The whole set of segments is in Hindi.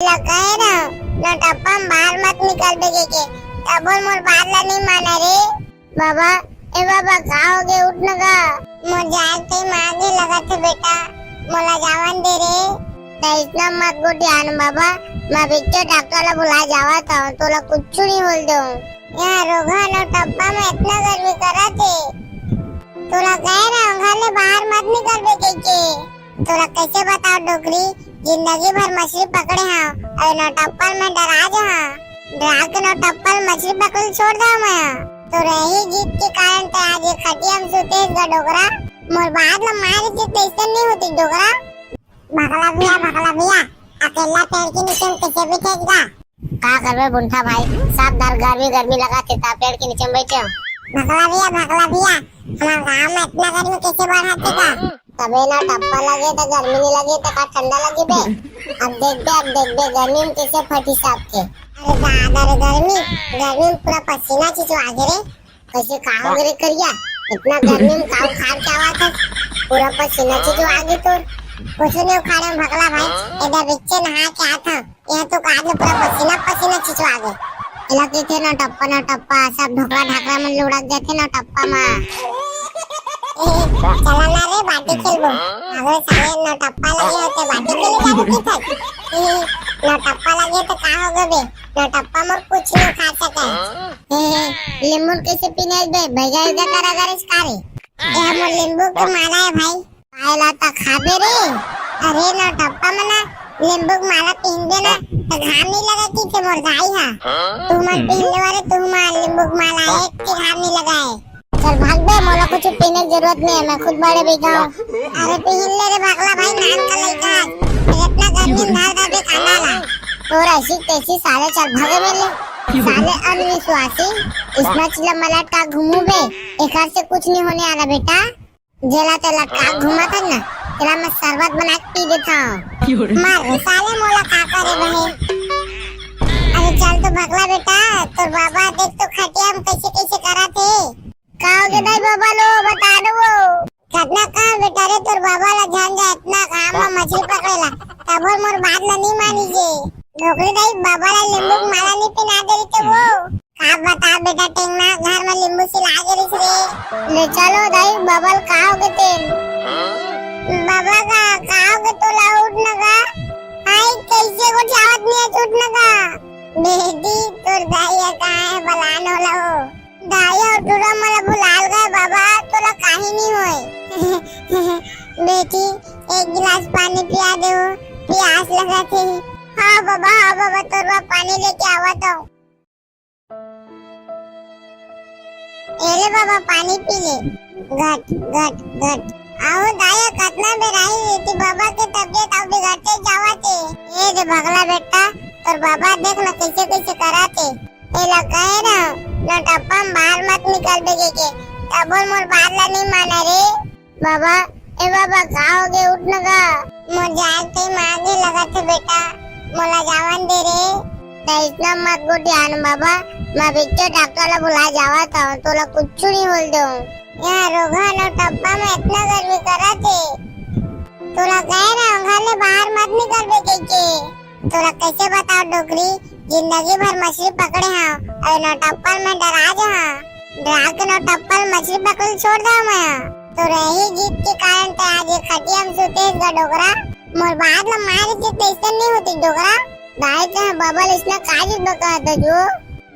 कहे ना नटप्पा बाहर मत निकल बेगे के तब मोर बात ला नहीं माना रे बाबा। ए बाबा का हो गए उठ नगा मोर जाए ते मांगे लगा थे बेटा मोला जावन दे रे त इतना मत गोटी आन बाबा मैं बिच्चे डॉक्टर ला बुला जावा था तोला कुछ नहीं बोल दो यहाँ रोगा नटप्पा में इतना गर्मी करा थे तोला कहे ना घर ले बाहर मत निकल बेगे के तोला कैसे बताओ डोकरी जिंदगी भर मछली पकड़े हाँ और नटप्पल में डरा डरा के नटप्पल मछली पकड़ छोड़ दो मैं तो रही जीत के कारण ते आज खटिया में सुते गा डोगरा मोर बाद में मार के टेंशन नहीं होती डोगरा। भगला भैया अकेला पेड़ के नीचे कैसे बैठेगा का करबे बुंठा भाई सब दर गर्मी लगा के ता पेड़ के नीचे बैठे भगला भैया हमारे गांव में इतना गर्मी कैसे बढ़ाते का तबे ना टप्पा लगे तो गर्मी नहीं लगे तो का ठंडा लगे बे। अब देख बे गर्मी में कैसे फटी साहब के अरे दादा रे गर्मी में पूरा पसीना चीज आगे रे कैसे काहो रे करिया इतना गर्मी में काहो खार के आवा था पूरा पसीना चीज आगे तो कुछ नहीं उखाड़े भगला भाई इधर बच्चे नहा के आता यह तो काज पूरा पसीना चीज आगे इलाके थे ना टप्पा सब ढोकला ढाकरा में लुढ़क गए थे ना टप्पा में चला ना रे बाटी खेलबो अगर साले न टप्पा लगे होते बाटी खेले जाते थे न टप्पा लगे तो का होगा बे न टप्पा मोर कुछ नहीं खा सके नींबू कैसे पीने बे भैया इधर करा गरिस कारे ये मोर नींबू के माला है भाई आयला ता खाबे रे अरे न टप्पा मना नींबू माला पीन देना तो घाम नहीं लगा की थे मोर गाई हां तू मन पीन ले वाले तू मार नींबू माला एक के घाम नहीं लगा है चल भाग बे मोला कुछ पीने की जरूरत नहीं है मैं खुद बड़े बेटा हूं। अरे पीन ले रे भगला भाई नाम का लइका इतना गर्मी में धार दे खाना ला और ऐसी तैसी साले चल भागे मेले साले अनविश्वासी इसमें चिल्ला मला टा घूमू बे एक से कुछ नहीं होने वाला बेटा जेला तेला टा घुमा था ना तेरा मैं शरबत बना के पी देता हूं मार साले मोला का करे बहे। अरे चल तो भगला बेटा तो बाबा देख तो खटिया में कैसे करा थे काओगे दाई बाबा लो बता दो वो कितना काम बेटा रे तोर बाबा ला जान जा इतना काम में मछली पकड़ेला तब मोर बात ला नहीं मानीजे डोकरी दाई बाबा ला नींबू माला नहीं पिना दे तो वो का बता बेटा टेंगना घर में नींबू से लागे रिस रे ले चलो दाई बाबा काओगे तेन बाबा का काओगे तो ला उठ नगा हाय कैसे को जावत नहीं है उठ नगा बेटी तोर दाई का है बलान होला हो दाया उठुरा मला बुलाल गए बाबा तोला काहे नहीं होए बेटी एक गिलास पानी पिया दो प्यास लगा थी। हाँ बाबा तोरा पानी लेके आवा तो एले बाबा पानी पी ले घट आओ दाया कितना बेराई रहती बाबा के तबीयत अब बिगड़ते जावाते ए दे भगला बेटा तोर बाबा देख ना कैसे कराते एला कहे ना नटप्पा बाहर मत निकल बेगे के तब मोर बात ला नहीं माना रे बाबा। ए बाबा का हो गए उठ नगा मोर जाए ते मांगे लगा थे बेटा मोला जावन दे रे त इतना मत गोटी आन बाबा मैं बिच्चे डॉक्टर ला बुला जावा था तोला कुछ नहीं बोल दो यहाँ रोगा नटप्पा में इतना गर्मी करा थे तोला कहे ना घर ले बाहर मत निकल बेगे के तोला कैसे बताओ डोकरी जिंदगी भर मछली पकड़े हाँ और नटप्पल में डरा के नटप्पल मछली पकड़ छोड़ दो मैं तो रही जीत के कारण ते आज खटिया में सुते गा डोगरा मोर बाद में मार के टेंशन नहीं होती डोगरा दाई तो बबल इसने काज बका था जो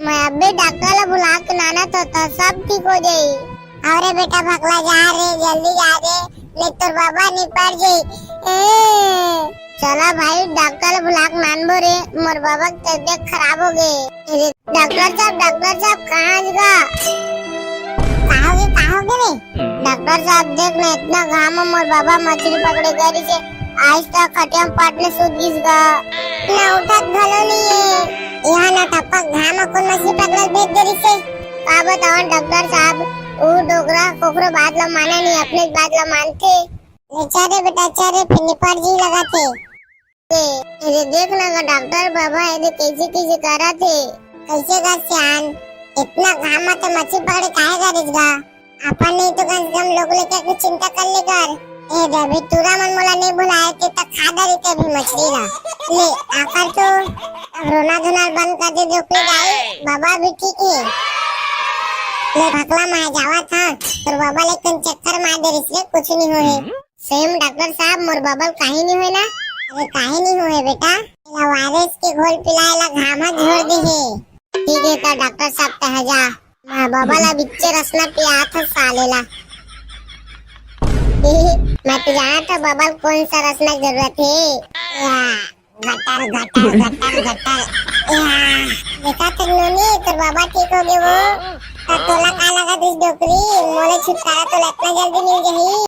मैं अबे डॉक्टर ला बुला के लाना तो सब ठीक हो जाई। अरे बेटा भगला जा रे जल्दी जा रे ले तोर बाबा नहीं पड़ जाई चला भाई डॉक्टर बुला के मानबो रे मोर बाबा की तबीयत खराब हो गई। डॉक्टर साहब कहाँ गा कहाओगे रे डॉक्टर साहब देख ना इतना घाम में मोर बाबा मछली पकड़े गरी से आज तक खटिया में पाटले सूत गिस गा ना उठत भलो नहीं है यहाँ ना टप्पा घाम में कौन मछली पकड़े भेज गरी से का बताओ डॉक्टर साहब वो डोगरा कोकरो बात ला माना नहीं अपने बात ला मानते बेचारे बेटा चारे फिनिपर जी लगाते ये देख ना डॉक्टर बाबा ये कैसे करा थे कैसे का सियान इतना घाम में तो मछली पकड़े काहे गरिस गा अपन नहीं तो कम से कम लोग लेके कुछ चिंता कर ले कर ए देवी तूरा मन मोला नहीं बुलाए थे त खादा रीते भी मछली ला ले आकर तो अब रोना धोना बंद कर दे डोकरी गाई बाबा भी ठीक है ले भकला मैं जावा था तो बाबा लेकिन चक्कर मार दे इसलिए कुछ नहीं होए सेम डॉक्टर साहब मोर बाबा काहे नहीं होए ना अरे काहे नहीं होए बेटा ला वायरस के घोल पिलाए ला घामा झोड़ दे है ठीक है ता डॉक्टर साहब कह जा मैं बाबा ला बिच्चे रसना पिया था सालेला मैं तो जाना था बाबा कौन सा रसना जरूरत है गटर गटर गटर गटर देखा तो नोनी तो बाबा ठीक हो गए वो तोला का लगा दिस डोकरी मोले छुटकारा तो इतना जल्दी मिल गई